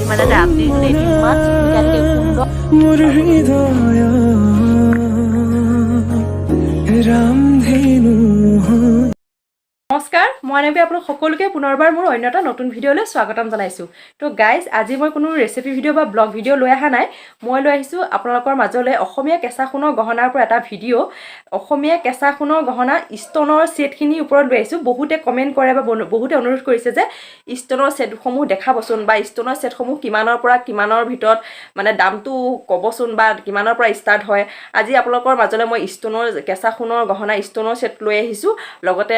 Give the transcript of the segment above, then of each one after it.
মানে ৰাতি হ'লে ইমান চিকমিকাই সুন্দৰ। নমস্কাৰ, মই আনবি আপোনাক সকলোকে পুনৰবাৰ মোৰ অন্য এটা নতুন ভিডিঅ'লৈ স্বাগতম জনাইছোঁ। তো গাইজ, আজি মই কোনো ৰেচিপি ভিডিঅ' বা ব্লগ ভিডিঅ' লৈ অহা নাই। মই লৈ আহিছোঁ আপোনালোকৰ মাজলৈ অসমীয়া কেঁচা সোণৰ গহনাৰ পৰা এটা ভিডিঅ'। অসমীয়া কেঁচা সোণৰ গহনা ষ্টনৰ ছেটখিনিৰ ওপৰত লৈ আহিছোঁ। বহুতে কমেণ্ট কৰে বা বহুতে অনুৰোধ কৰিছে যে ষ্টনৰ ছেটসমূহ দেখাবচোন বা ষ্টনৰ ছেটসমূহ কিমানৰ পৰা কিমানৰ ভিতৰত মানে দামটো ক'বচোন বা কিমানৰ পৰা ষ্টাৰ্ট হয়। আজি আপোনালোকৰ মাজলৈ মই ষ্টনৰ কেঁচা সোণৰ গহনা ষ্টনৰ ছেট লৈ আহিছোঁ। লগতে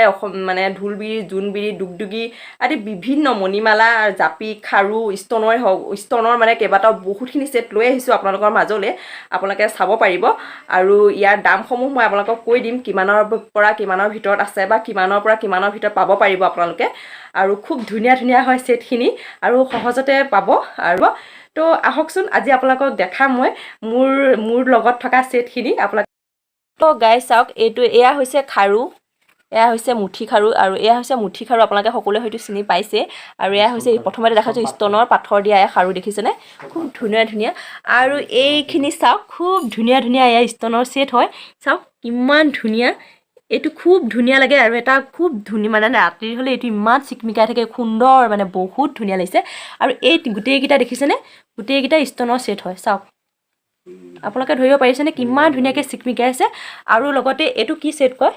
মানে ঢোলবিৰি, জোনবিৰি, দুগদুগী আদি বিভিন্ন মণিমালা, জাপি, খাৰু, ষ্টনৰে হওক, ষ্টনৰ মানে কেইবাটাও বহুতখিনি ছেট লৈ আহিছোঁ আপোনালোকৰ মাজলৈ। আপোনালোকে চাব পাৰিব আৰু ইয়াৰ দামসমূহ মই আপোনালোকক কৈ দিম কিমানৰ পৰা কিমানৰ ভিতৰত আছে বা কিমানৰ পৰা কিমানৰ ভিতৰত পাব পাৰিব আপোনালোকে। আৰু খুব ধুনীয়া ধুনীয়া হয় ছেটখিনি আৰু সহজতে পাব। আৰু তো আহকচোন আজি আপোনালোকক দেখাম মই মোৰ লগত থকা ছেটখিনি আপোনালোকে। তো গাইজ চাওক, এয়া হৈছে খাৰু, এয়া হৈছে মুঠি খাৰু আৰু এয়া হৈছে মুঠি খাৰু। আপোনালোকে সকলোৱে হয়তো চিনি পাইছে। আৰু এয়া হৈছে প্ৰথমতে দেখাইছোঁ ষ্টনৰ পাথৰ দিয়া এয়া খাৰু, দেখিছেনে? খুব ধুনীয়া ধুনীয়া। আৰু এইখিনি চাওক, খুব ধুনীয়া ধুনীয়া এয়া ষ্টনৰ ছেট হয়। চাওক কিমান ধুনীয়া, এইটো খুব ধুনীয়া লাগে আৰু এটা খুব ধুনীয়া মানে ৰাতি হ'লে এইটো ইমান চিকমিকাই থাকে, সুন্দৰ মানে বহুত ধুনীয়া লাগিছে। আৰু এই গোটেইকেইটা দেখিছেনে? গোটেইকেইটা ষ্টনৰ ছেট হয়। চাওক আপোনালোকে ধৰিব পাৰিছেনে কিমান ধুনীয়াকৈ চিকমিকাই আছে। আৰু লগতে এইটো কি ছেট কয়?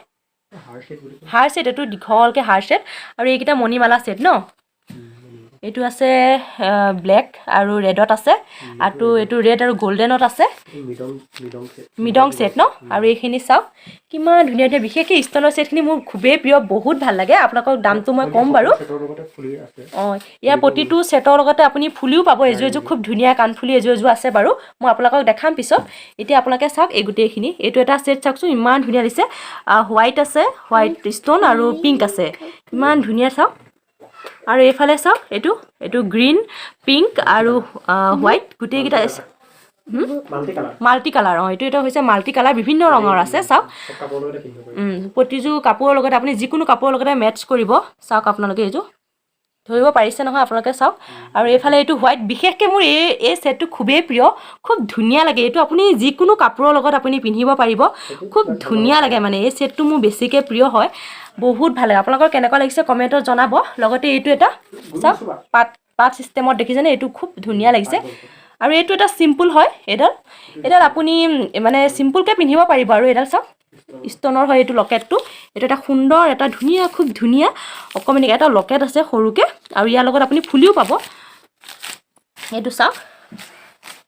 হাৰ ছেট। এইটো দীঘলকৈ হাৰ ছেট। আৰু এইকেইটা মণিমালা ছেট ন? এইটো আছে ব্লেক আৰু ৰেডত আছে, আৰু এইটো ৰেড আৰু গল্ডেনত আছে, মিডং ছেট ন? আৰু এইখিনি চাওক কিমান ধুনীয়া ধুনীয়া। বিশেষকৈ ষ্টনৰ ছেটখিনি মোৰ খুবেই প্ৰিয়, বহুত ভাল লাগে। আপোনালোকক দামটো মই ক'ম বাৰু। অঁ, ইয়াৰ প্ৰতিটো ছেটৰ লগতে আপুনি ফুলিও পাব। এযোৰ এযোৰ খুব ধুনীয়া কাণফুলি এযোৰ এযোৰ আছে বাৰু, মই আপোনালোকক দেখাম পিছত। এতিয়া আপোনালোকে চাওক এই গোটেইখিনি। এইটো এটা ছেট চাওকচোন, ইমান ধুনীয়া দিছে। হোৱাইট আছে, হোৱাইট ষ্টন আৰু পিংক আছে, ইমান ধুনীয়া। চাওক আৰু এইফালে চাওক, এইটো গ্ৰীণ, পিংক আৰু হোৱাইট গোটেইকেইটা মাল্টি কালাৰ। অঁ, এইটো এটা হৈছে মাল্টি কালাৰ, বিভিন্ন ৰঙৰ আছে। চাওক প্ৰতিযোৰ কাপোৰৰ লগতে আপুনি যিকোনো কাপোৰৰ লগতে মেটচ কৰিব। চাওক আপোনালোকে এইযোৰ ধৰিব পাৰিছে নহয় আপোনালোকে? চাওক আৰু এইফালে এইটো হোৱাইট। বিশেষকৈ মোৰ এই ছেটটো খুবেই প্ৰিয়, খুব ধুনীয়া লাগে। এইটো আপুনি যিকোনো কাপোৰৰ লগত আপুনি পিন্ধিব পাৰিব, খুব ধুনীয়া লাগে মানে। এই ছেটটো মোৰ বেছিকৈ প্ৰিয় হয়, বহুত ভাল লাগে। আপোনালোকৰ কেনেকুৱা লাগিছে কমেণ্টত জনাব। লগতে এইটো এটা চাওক পাত ছিষ্টেমত, দেখিছেনে? এইটো খুব ধুনীয়া লাগিছে। আৰু এইটো এটা চিম্পুল হয়। এডাল আপুনি মানে চিম্পুলকৈ পিন্ধিব পাৰিব। আৰু এডাল চাওক ষ্টনৰ হয়, এইটো লকেটটো। এইটো এটা সুন্দৰ, এটা ধুনীয়া, খুব ধুনীয়া অকণমানি এটা লকেট আছে সৰুকৈ, আৰু ইয়াৰ লগত আপুনি ফুলিও পাব। এইটো চাওক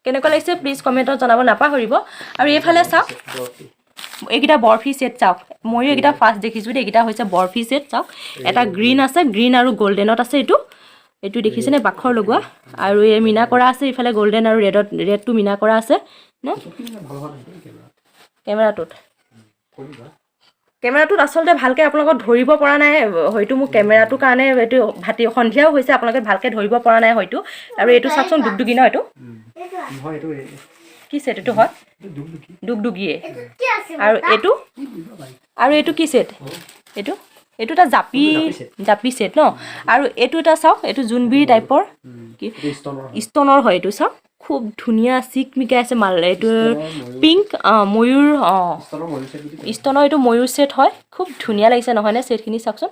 কেনেকুৱা লাগিছে প্লিজ কমেণ্টত জনাব নাপাহৰিব। আৰু এইফালে চাওক এইকেইটা বৰফি ছেট। চাওক ময়ো এইকেইটা ফাৰ্ষ্ট দেখিছোঁ দেই। এইকেইটা হৈছে বৰফি ছেট। চাওক এটা গ্ৰীণ আছে, গ্ৰীণ আৰু গল্ডেনত আছে। এইটো দেখিছেনে? বাখৰ লগোৱা আৰু এই মীনা কৰা আছে। ইফালে গল্ডেন আৰু ৰেডটো মীনা কৰা আছে ন কেমেৰাটোত আচলতে ভালকৈ আপোনালোকক ধৰিব পৰা নাই হয়তো। মোৰ কেমেৰাটোৰ কাৰণে এইটো সন্ধিয়াও হৈছে, আপোনালোকে ভালকৈ ধৰিব পৰা নাই হয়তো। আৰু এইটো চাওকচোন দুগদুগী ন? এইটো কি ছেট? এইটো হয় দুগদুগীয়ে। আৰু এইটো কি ছেট? এইটো এটা জাপি ছেট ন? আৰু এইটো এটা চাওক, এইটো জোনবিৰি টাইপৰ কি ষ্টনৰ হয়। এইটো চাওক খুব ধুনীয়া চিকমিকাই আছে মাল। এইটো পিংক ময়ূৰ, ষ্টনৰ এইটো ময়ূৰ ছেট হয়। খুব ধুনীয়া লাগিছে নহয়নে ছেটখিনি? চাওকচোন।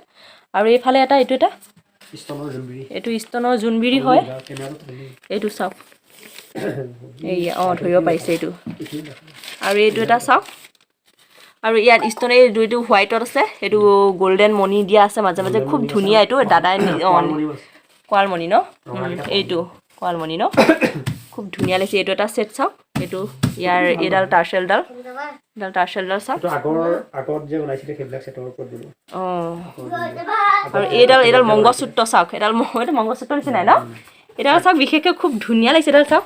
আৰু এইফালে এইটো ষ্টনৰ জোনবিৰি হয়। এইটো চাওক এইয়া, অঁ ধৰিব পাৰিছে এইটো। আৰু এইটো এটা চাওক, আৰু ইয়াত ষ্টনে এইটো হোৱাইটত আছে, এইটো গল্ডেন মণি দিয়া আছে মাজে মাজে, খুব ধুনীয়া। এইটো দাদাই কোৱালমণি ন? এইটো কোৱালমণি ন? খুব ধুনীয়া লাগিছে। এইটো এটা ছেট চাওক। ইয়াৰ এইডাল টাৰ্চেলডাল চাওক। অঁ, আৰু এইডাল মংগলসূত্ৰ চাওক। এইটো মংগলসূত্ৰ নিচিনাই ন? এইডাল চাওক বিশেষকৈ খুব ধুনীয়া লাগিছে। এইডাল চাওক,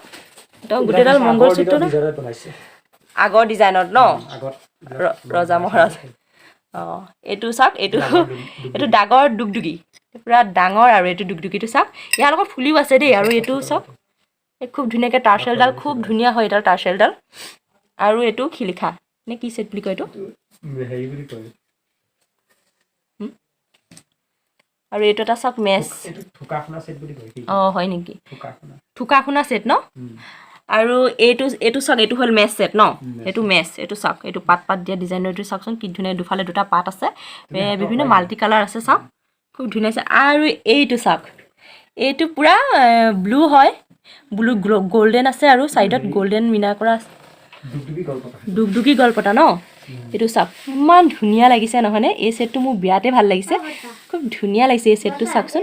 গোটেইডাল মংগলসূত্ৰ আগৰ ডিজাইনত ন? ৰজা মহাৰাজা। অঁ, এইটো চাওক, এইটো ডাগৰ দুগদুগী, পূৰা ডাঙৰ। আৰু এইটো দুগদুগীটো চাওক, ইয়াৰ লগত ফুলিও আছে দেই। আৰু এইটো চাওক খুব ধুনীয়াকৈ টাৰ্চেলডাল খুব ধুনীয়া হয় এইডাল টাৰ্চেলডাল। আৰু এইটো শিলিখা নে কি ছেট বুলি কয় এইটো? আৰু এইটো এটা চাওক মেচ। অঁ, হয় নেকি? থুকা খুনা সেট ন আৰু এইটো চাওক এইটো হ'ল মেছ সেট ন এইটো মেছ এইটো চাওক এইটো পাত দিয়া ডিজাইনৰ এইটো চাওকচোন কি ধুনীয়া দুফালে দুটা পাত আছে বিভিন্ন মাল্টি কালাৰ আছে চাওক খুব ধুনীয়া আছে আৰু এইটো চাওক এইটো পুৰা ব্লু হয় ব্লু গোল্ডেন আছে আৰু সাইডত গোল্ডেন মিনা কৰা আছে দুগদুগি গলপটা ন এইটো চাওক ইমান ধুনীয়া লাগিছে নহয়নে এই সেটটো মোৰ বিয়াতে ভাল লাগিছে খুব ধুনীয়া লাগিছে এই সেটটো চাওকচোন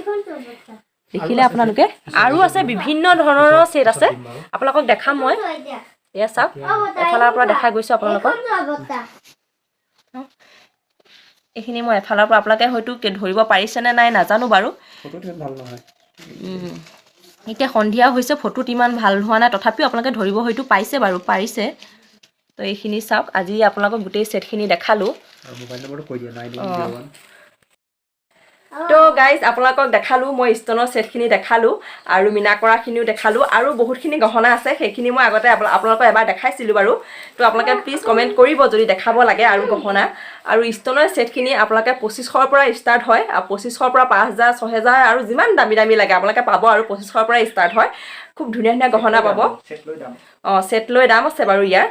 দেখিলে আপোনালোকে আৰু আছে বিভিন্ন ধৰণৰ সেট আছে আপোনালোকক দেখাম মই এয়া চাওক এফালৰ পৰা দেখা গৈছো আপোনালোকক এইখিনি মই এফালৰ পৰা আপোনালোকে হয়তো ধৰিব পাৰিছে নে নাই নাজানো বাৰু ফটোটো ভাল নহয় এতিয়া সন্ধিয়া হৈছে ফটোত ইমান ভাল হোৱা নাই তথাপিও আপোনালোকে ধৰিব হয়তো পাইছে বাৰু পাৰিছে তো এইখিনি চাওক আজি আপোনালোকক গোটেই সেটখিনি দেখালো আৰু মোবাইল নম্বৰটো কৈ দিয়া 9101 তো গাইজ আপোনালোকক দেখালো মই ষ্টনৰ সেটখিনি দেখালো আৰু মিনা কৰাখিনিও দেখালো আৰু বহুতখিনি গহনা আছে সেইখিনি মই আগতে আপোনালোকক এবাৰ দেখাইছিলোঁ বাৰু তো আপোনালোকে প্লিজ কমেণ্ট কৰিব যদি দেখাব লাগে আৰু গহনা আৰু ষ্টনৰ সেটখিনি আপোনালোকে 2500ৰ পৰা ষ্টাৰ্ট হয় আৰু 2500ৰ পৰা 5000 6000 আৰু যিমান দামী লাগে আপোনালোকে পাব আৰু 2500ৰ পৰা ষ্টাৰ্ট হয় খুব ধুনীয়া ধুনীয়া গহনা পাব সেট লৈ দাম আছে বাৰু ইয়াৰ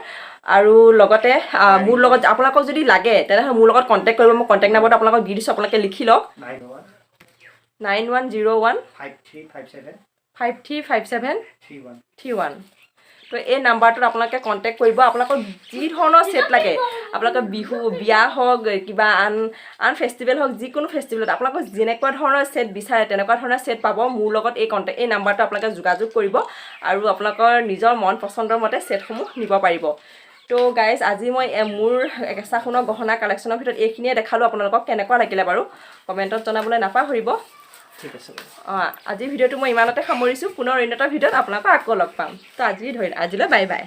আৰু লগতে মোৰ লগত আপোনালোকক যদি লাগে তেনেহ'লে মোৰ লগত কণ্টেক্ট কৰিব মই কণ্টেক্ট নাম্বাৰটো আপোনালোকক দি দিছোঁ আপোনালোকে লিখি লওক 9101 5357 31 তো এই নাম্বাৰটোত আপোনালোকে কণ্টেক্ট কৰিব আপোনালোকৰ যি ধৰণৰ সেট লাগে আপোনালোকৰ বিহু বিয়া হওক কিবা আন ফেষ্টিভেল হওক যিকোনো ফেষ্টিভেলত আপোনালোকৰ যেনেকুৱা ধৰণৰ সেট বিচাৰে তেনেকুৱা ধৰণৰ সেট পাব মোৰ লগত এই নাম্বাৰটো আপোনালোকে যোগাযোগ কৰিব আৰু আপোনালোকৰ নিজৰ মন পচন্দৰ মতে সেটসমূহ নিব পাৰিব তো গাইজ আজি মই মোৰ কেঁচা সোণৰ গহনা কালেকশ্যনৰ ভিতৰত এইখিনিয়ে দেখালোঁ আপোনালোকক কেনেকুৱা লাগিলে বাৰু কমেণ্টত জনাবলৈ নাপাহৰিব ঠিক আছে আজিৰ ভিডিঅ'টো মই ইমানতে সামৰিছোঁ পুনৰ অন্য এটা ভিডিঅ'ত আপোনালোকক আকৌ লগ পাম তো আজিলৈ বাই বাই